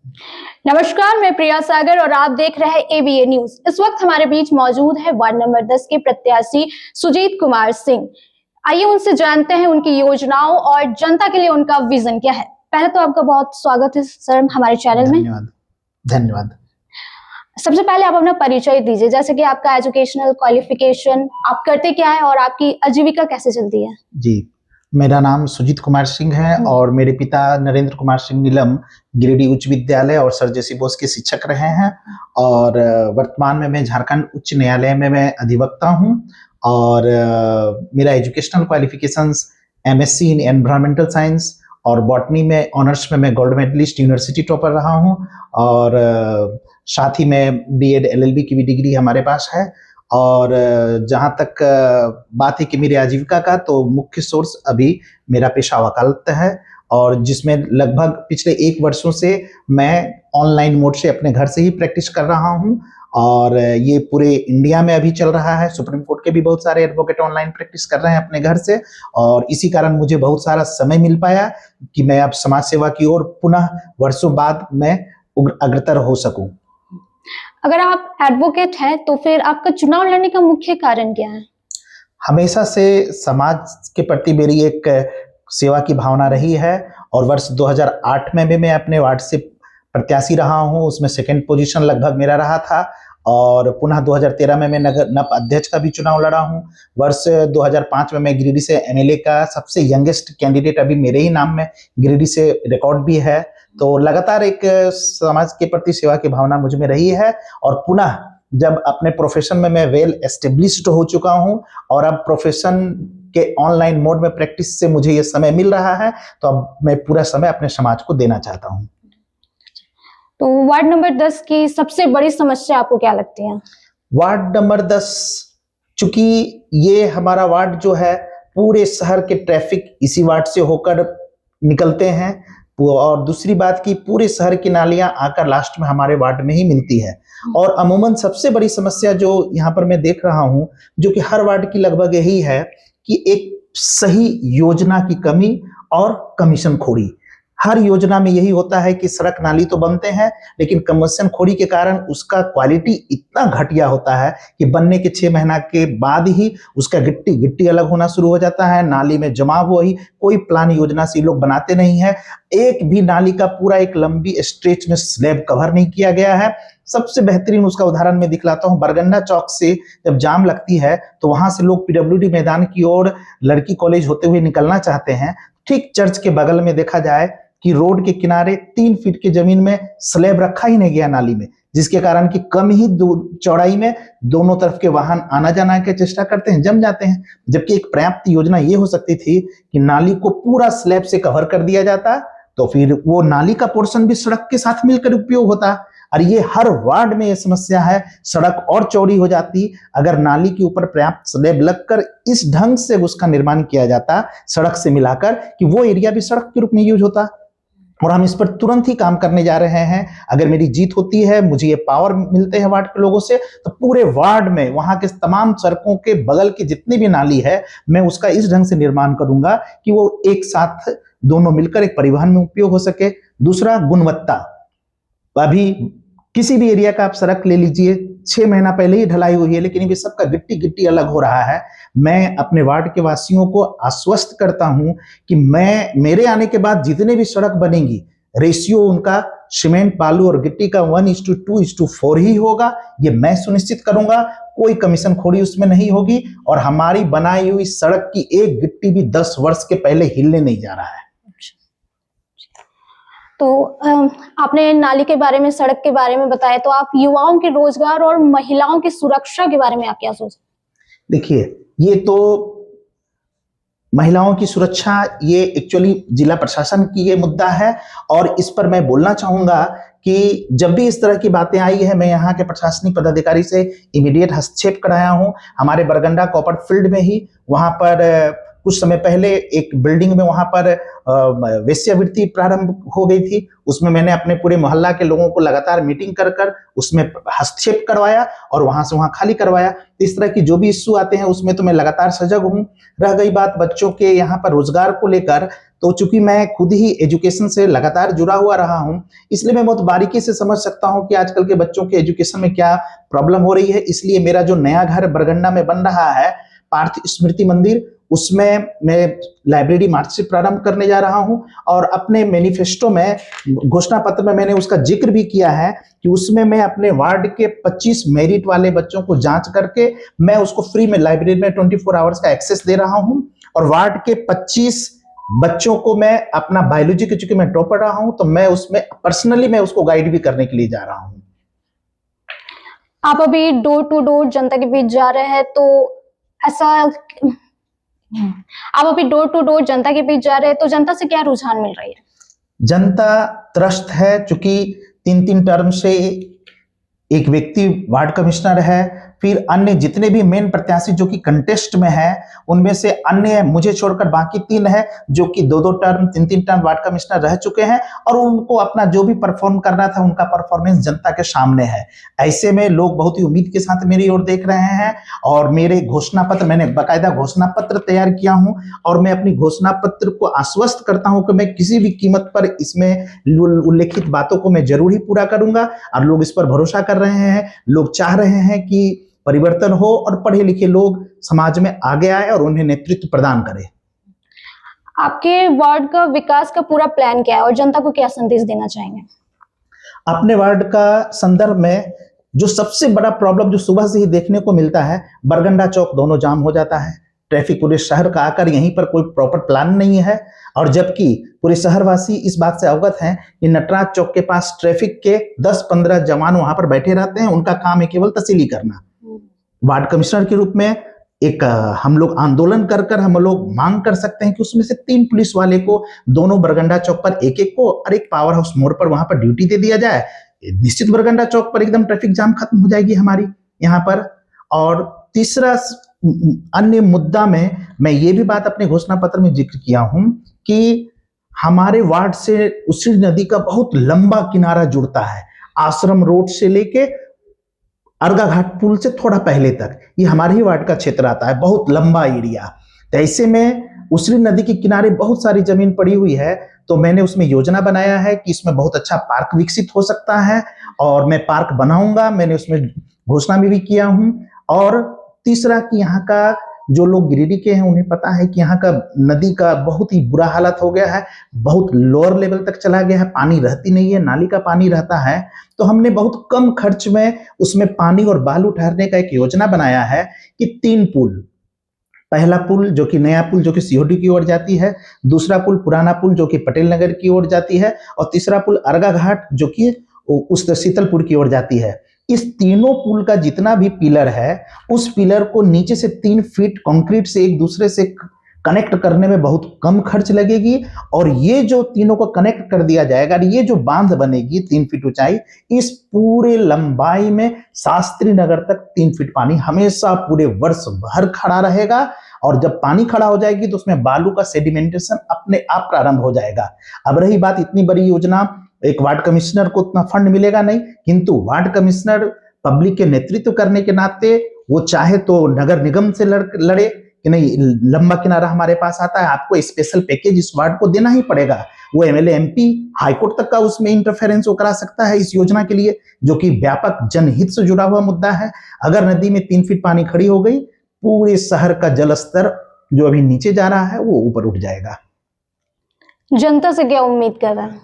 नमस्कार, मैं प्रिया सागर और आप देख रहे हैं एबीए न्यूज। इस वक्त हमारे बीच मौजूद है वार्ड नंबर 10 के प्रत्याशी सुजीत कुमार सिंह। आइए उनसे जानते हैं उनकी योजनाओं और जनता के लिए उनका विजन क्या है। पहले तो आपका बहुत स्वागत है सर हमारे चैनल में। धन्यवाद। धन्यवाद। सबसे पहले आप अपना परिचय दीजिए, जैसे कि आपका एजुकेशनल क्वालिफिकेशन, आप करते क्या है और आपकी आजीविका कैसे चलती है। जी, मेरा नाम सुजीत कुमार सिंह है और मेरे पिता नरेंद्र कुमार सिंह नीलम गिरिडीह उच्च विद्यालय और सर जेसी बोस के शिक्षक रहे हैं और वर्तमान में मैं झारखंड उच्च न्यायालय में मैं अधिवक्ता हूं और मेरा educational qualifications MSc in environmental science और बॉटनी में ऑनर्स में मैं गोल्ड मेडलिस्ट यूनिवर्सिटी टॉपर रहा हूं और साथ ही में बीएड एलएलबी की भी डिग्री हमारे पास है। और जहाँ तक बात है कि मेरी आजीविका का, तो मुख्य सोर्स अभी मेरा पेशा वकालत है और जिसमें लगभग पिछले 1 वर्षों से मैं ऑनलाइन मोड से अपने घर से ही प्रैक्टिस कर रहा हूँ और ये पूरे इंडिया में अभी चल रहा है। सुप्रीम कोर्ट के भी बहुत सारे एडवोकेट ऑनलाइन प्रैक्टिस कर रहे हैं अपने घर से और इसी कारण मुझे बहुत सारा समय मिल पाया कि मैं अब समाज सेवा की ओर पुनः वर्षों बाद मैं अग्रसर हो सकूं। अगर आप एडवोकेट हैं तो फिर आपका चुनाव लड़ने का मुख्य कारण क्या है? हमेशा से समाज के प्रति मेरी एक सेवा की भावना रही है और वर्ष 2008 में भी मैं अपने वार्ड से प्रत्याशी रहा हूं, उसमें सेकंड पोजीशन लगभग मेरा रहा था और पुनः 2013 में मैं नगर नप अध्यक्ष का भी चुनाव लड़ा हूं। वर्ष 2005 में मैं गिरिडीह से एमएलए का सबसे यंगेस्ट कैंडिडेट अभी मेरे ही नाम में गिरिडीह से रिकॉर्ड भी है। तो लगातार एक समाज के प्रति सेवा की भावना मुझ में रही है और पुनः जब अपने प्रोफेशन में मैं वेल एस्टेब्लिश्ड हो चुका हूं और अब प्रोफेशन के ऑनलाइन मोड में प्रैक्टिस से मुझे ये समय मिल रहा है, तो अब मैं पूरा समय अपने समाज को देना चाहता हूं। तो वार्ड नंबर 10 की सबसे बड़ी समस्या आपको क्या लगती है? वार्ड नंबर 10, चूंकि ये हमारा वार्ड जो है पूरे शहर के ट्रैफिक इसी वार्ड से होकर निकलते हैं और दूसरी बात की पूरे शहर की नालियां आकर लास्ट में हमारे वार्ड में ही मिलती है और अमूमन सबसे बड़ी समस्या जो यहाँ पर मैं देख रहा हूँ, जो कि हर वार्ड की लगभग यही है कि एक सही योजना की कमी और कमीशन खोरी। हर योजना में यही होता है कि सड़क नाली तो बनते हैं लेकिन कमीशन खोरी के कारण उसका क्वालिटी इतना घटिया होता है कि बनने के 6 महीना के बाद ही उसका गिट्टी अलग होना शुरू हो जाता है, नाली में जमाव वही, कोई प्लान योजना से लोग बनाते नहीं है। एक भी नाली का पूरा एक लंबी स्ट्रेच में स्लैब कवर नहीं किया गया है। सबसे बेहतरीन उसका उदाहरण मैं दिखलाता हूँ। बरगंडा चौक से जब जाम लगती है तो वहां से लोग पीडब्ल्यूडी मैदान की ओर लड़की कॉलेज होते हुए निकलना चाहते हैं, ठीक चर्च के बगल में देखा जाए कि रोड के किनारे 3 फीट की जमीन में स्लैब रखा ही नहीं गया नाली में, जिसके कारण कि कम ही चौड़ाई में दोनों तरफ के वाहन आना जाना के चेष्टा करते हैं, जम जाते हैं। जबकि एक पर्याप्त योजना ये हो सकती थी कि नाली को पूरा स्लैब से कवर कर दिया जाता, तो फिर वो नाली का पोर्शन भी सड़क के साथ मिलकर उपयोग होता। और ये हर वार्ड में ये समस्या है, सड़क और चौड़ी हो जाती अगर नाली के ऊपर पर्याप्त स्लैब लगकर इस ढंग से उसका निर्माण किया जाता सड़क से मिलाकर कि वो एरिया भी सड़क के रूप में यूज होता। और हम इस पर तुरंत ही काम करने जा रहे हैं। अगर मेरी जीत होती है, मुझे ये पावर मिलते हैं वार्ड के लोगों से, तो पूरे वार्ड में वहां के तमाम सड़कों के बगल की जितनी भी नाली है मैं उसका इस ढंग से निर्माण करूंगा कि वो एक साथ दोनों मिलकर एक परिवहन में उपयोग हो सके। दूसरा, गुणवत्ता। अभी किसी भी एरिया का आप सड़क ले लीजिए, 6 महीना पहले ही ढलाई हुई है लेकिन अभी सबका गिट्टी अलग हो रहा है। मैं अपने वार्ड के वासियों को आश्वस्त करता हूं कि मेरे आने के बाद जितने भी सड़क बनेंगी, रेशियो उनका सीमेंट बालू और गिट्टी का 1:2:4 ही होगा। ये मैं सुनिश्चित करूंगा, कोई कमीशन खोरी उसमें नहीं होगी और हमारी बनाई हुई सड़क की एक गिट्टी भी 10 वर्ष के पहले हिलने नहीं जा रहा है। तो आपने नाली के बारे में, सड़क के बारे में बताया, तो आप युवाओं के रोजगार और महिलाओं की सुरक्षा के बारे में आप क्या सोचते? देखिए, ये तो महिलाओं की सुरक्षा ये एक्चुअली जिला प्रशासन की ये मुद्दा है और इस पर मैं बोलना चाहूंगा कि जब भी इस तरह की बातें आई है मैं यहाँ के प्रशासनिक पदाधिकारी से इमीडिएट हस्तक्षेप कराया हूँ। हमारे बरगंडा कॉपर फील्ड में ही वहां पर कुछ समय पहले एक बिल्डिंग में वहां पर वेश्यावृत्ति प्रारंभ हो गई थी। उसमें मैंने अपने पूरे मोहल्ला के लोगों को लगातार मीटिंग कर कर उसमें हस्तक्षेप करवाया और वहां से वहां खाली करवाया। इस तरह की जो भी इश्यू आते हैं उसमें तो मैं लगातार सजग हूँ। रह गई बात बच्चों के यहाँ पर रोजगार को लेकर, तो चूंकि मैं खुद ही एजुकेशन से लगातार जुड़ा हुआ रहा हूं, इसलिए मैं बहुत बारीकी से समझ सकता हूं कि आजकल के बच्चों के एजुकेशन में क्या प्रॉब्लम हो रही है। इसलिए मेरा जो नया घर बरगंडा में बन रहा है, पार्थ स्मृति मंदिर, उसमें मैं लाइब्रेरी मार्च से प्रारंभ करने जा रहा हूं। और अपने मैनिफेस्टो में, घोषणा पत्र में मैंने उसका जिक्र भी किया है कि उसमें मैं अपने वार्ड के 25 मेरिट वाले बच्चों को जांच करके मैं उसको फ्री में लाइब्रेरी में 24 आवर्स का एक्सेस दे रहा हूं। और वार्ड के 25 बच्चों को मैं अपना बायोलॉजी के, चूंकि मैं टॉपर रहा हूं, तो मैं उसमें पर्सनली मैं उसको गाइड भी करने के लिए जा रहा हूं। आप अभी डोर टू डोर जनता के बीच जा रहे हैं, तो ऐसा आप अभी डोर टू डोर जनता के बीच जा रहे हैं, तो जनता से क्या रुझान मिल रही है? जनता त्रस्त है, चूंकि 3-3 टर्म से एक व्यक्ति वार्ड कमिश्नर है, फिर अन्य जितने भी मेन प्रत्याशी जो कि कंटेस्ट में है, उनमें से अन्य मुझे छोड़कर बाकी 3 है जो कि 2-2 टर्म 3-3 टर्म वार्ड कमिश्नर रह चुके हैं और उनको अपना जो भी परफॉर्म करना था उनका परफॉर्मेंस जनता के सामने है। ऐसे में लोग बहुत ही उम्मीद के साथ मेरी ओर देख रहे हैं और मेरे घोषणा पत्र, मैंने बाकायदा घोषणा पत्र तैयार किया हूं और मैं अपनी घोषणा पत्र को आश्वस्त करता हूं कि मैं किसी भी कीमत पर इसमें उल्लेखित बातों को मैं जरूर ही पूरा करूंगा। और लोग इस पर भरोसा कर रहे हैं, लोग चाह रहे हैं कि परिवर्तन हो और पढ़े लिखे लोग समाज में आगे आए और उन्हें नेतृत्व प्रदान करें। आपके वार्ड का विकास का पूरा प्लान क्या है और जनता को क्या संदेश देना चाहेंगे? अपने वार्ड का संदर्भ में जो सबसे बड़ा प्रॉब्लम जो सुबह से ही देखने को मिलता है, बरगंडा चौक दोनों जाम हो जाता है। ट्रैफिक पूरे शहर का आकर यहीं पर कोई प्रॉपर प्लान नहीं है और जबकि पूरे शहरवासी इस बात से अवगत हैं कि नटराज चौक के पास ट्रैफिक के 10-15 जवान वहां पर बैठे रहते हैं, उनका काम है केवल तसीली करना। वार्ड कमिश्नर के रूप में एक हम लोग आंदोलन कर कर हम लोग मांग कर सकते हैं कि उसमें से 3 पुलिस वाले को दोनों बरगंडा चौक पर एक को और एक पावर हाउस मोड़ पर वहां पर ड्यूटी दे दिया जाए। निश्चित बरगंडा चौक पर एकदम ट्रैफिक जाम खत्म हो जाएगी हमारी यहाँ पर। और तीसरा अन्य मुद्दा में मैं ये भी बात अपने घोषणा पत्र में जिक्र किया हूं कि हमारे वार्ड से उसी नदी का बहुत लंबा किनारा जुड़ता है, आश्रम रोड से लेके अर्गा घाट पुल से थोड़ा पहले तक, ये हमारे ही वार्ड का क्षेत्र आता है, बहुत लंबा एरिया। तो ऐसे में उसरी नदी के किनारे बहुत सारी जमीन पड़ी हुई है, तो मैंने उसमें योजना बनाया है कि इसमें बहुत अच्छा पार्क विकसित हो सकता है और मैं पार्क बनाऊंगा, मैंने उसमें घोषणा में भी किया हूं। और तीसरा कि यहाँ का जो लोग गिरिडीह के हैं उन्हें पता है कि यहाँ का नदी का बहुत ही बुरा हालत हो गया है, बहुत लोअर लेवल तक चला गया है, पानी रहती नहीं है, नाली का पानी रहता है। तो हमने बहुत कम खर्च में उसमें पानी और बालू ठहरने का एक योजना बनाया है कि 3 पुल, पहला पुल जो कि नया पुल जो कि सीओडी की ओर जाती है, दूसरा पुल पुराना पुल जो कि पटेल नगर की ओर जाती है और तीसरा पुल अर्गा घाट जो कि उस शीतलपुर की ओर जाती है। इस तीनों पुल का जितना भी पिलर है, उस पिलर को नीचे से 3 फीट कंक्रीट से एक दूसरे से कनेक्ट करने में बहुत कम खर्च लगेगी और ये जो तीनों को कनेक्ट कर दिया जाएगा, ये जो बांध बनेगी 3 फीट ऊंचाई, इस पूरे लंबाई में शास्त्री नगर तक 3 फीट पानी हमेशा पूरे वर्ष भर खड़ा रहेगा और जब पानी खड़ा हो जाएगी तो उसमें बालू का सेडिमेंटेशन अपने आप प्रारंभ हो जाएगा। अब रही बात, इतनी बड़ी योजना एक वार्ड कमिश्नर को उतना फंड मिलेगा नहीं, किंतु वार्ड कमिश्नर पब्लिक के नेतृत्व करने के नाते वो चाहे तो नगर निगम से लड़े कि नहीं, लंबा किनारा हमारे पास आता है, आपको स्पेशल पैकेज इस वार्ड को देना ही पड़ेगा। वो एमएलए एमपी हाईकोर्ट तक का उसमें इंटरफेरेंस वो करा सकता है इस योजना के लिए, जो कि व्यापक जनहित से जुड़ा हुआ मुद्दा है। अगर नदी में 3 फीट पानी खड़ी हो गई, पूरे शहर का जल स्तर जो अभी नीचे जा रहा है वो ऊपर उठ जाएगा। जनता से क्या उम्मीद कर रहे हैं?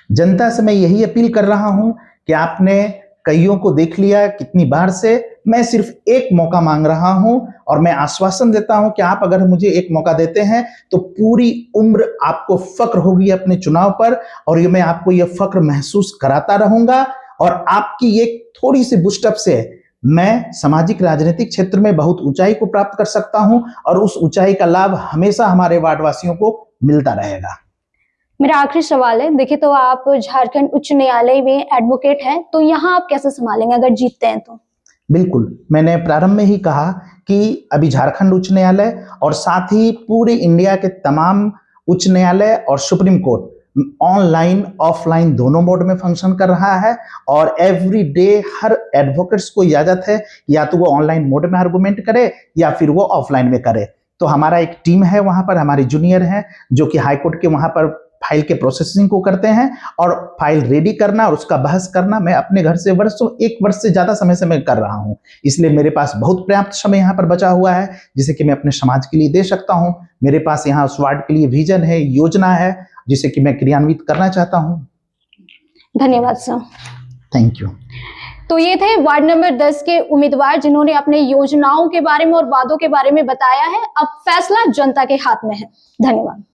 जनता से मैं यही अपील कर रहा हूं कि आपने कईयों को देख लिया कितनी बार से, मैं सिर्फ एक मौका मांग रहा हूं और मैं आश्वासन देता हूं कि आप अगर मुझे एक मौका देते हैं तो पूरी उम्र आपको फक्र होगी अपने चुनाव पर और ये मैं आपको ये फक्र महसूस कराता रहूंगा और आपकी ये थोड़ी सी बुस्टअप से मैं सामाजिक राजनीतिक क्षेत्र में बहुत ऊंचाई को प्राप्त कर सकता हूं और उस ऊंचाई का लाभ हमेशा हमारे वार्डवासियों को मिलता रहेगा। मेरा आखिरी सवाल है, देखिए तो आप झारखंड उच्च न्यायालय में एडवोकेट हैं, तो यहाँ आप कैसे संभालेंगे अगर जीतते हैं तो? बिल्कुल, मैंने प्रारंभ में ही कहा कि अभी झारखंड उच्च न्यायालय और साथ ही पूरे इंडिया के तमाम उच्च न्यायालय और सुप्रीम कोर्ट ऑनलाइन ऑफलाइन दोनों मोड में फंक्शन कर रहा है और एवरी डे हर एडवोकेट्स को इजाजत है या तो वो ऑनलाइन मोड में आर्गुमेंट करे या फिर वो ऑफलाइन में करे। तो हमारा एक टीम है वहां पर, हमारे जूनियर हैं जो कि हाईकोर्ट के वहां पर फाइल के प्रोसेसिंग को करते हैं और फाइल रेडी करना और उसका बहस करना मैं अपने घर से वर्षों, 1 वर्ष से ज्यादा समय से मैं कर रहा हूं। इसलिए मेरे पास बहुत पर्याप्त समय यहाँ पर बचा हुआ है जिसे कि मैं अपने समाज के लिए दे सकता हूं। मेरे पास यहाँ उस वार्ड के लिए विजन है, योजना है जिसे कि मैं क्रियान्वित करना चाहता हूं। धन्यवाद सर। Thank you. तो ये थे वार्ड नंबर 10 के उम्मीदवार जिन्होंने अपने योजनाओं के बारे में और वादों के बारे में बताया है। अब फैसला जनता के हाथ में है। धन्यवाद।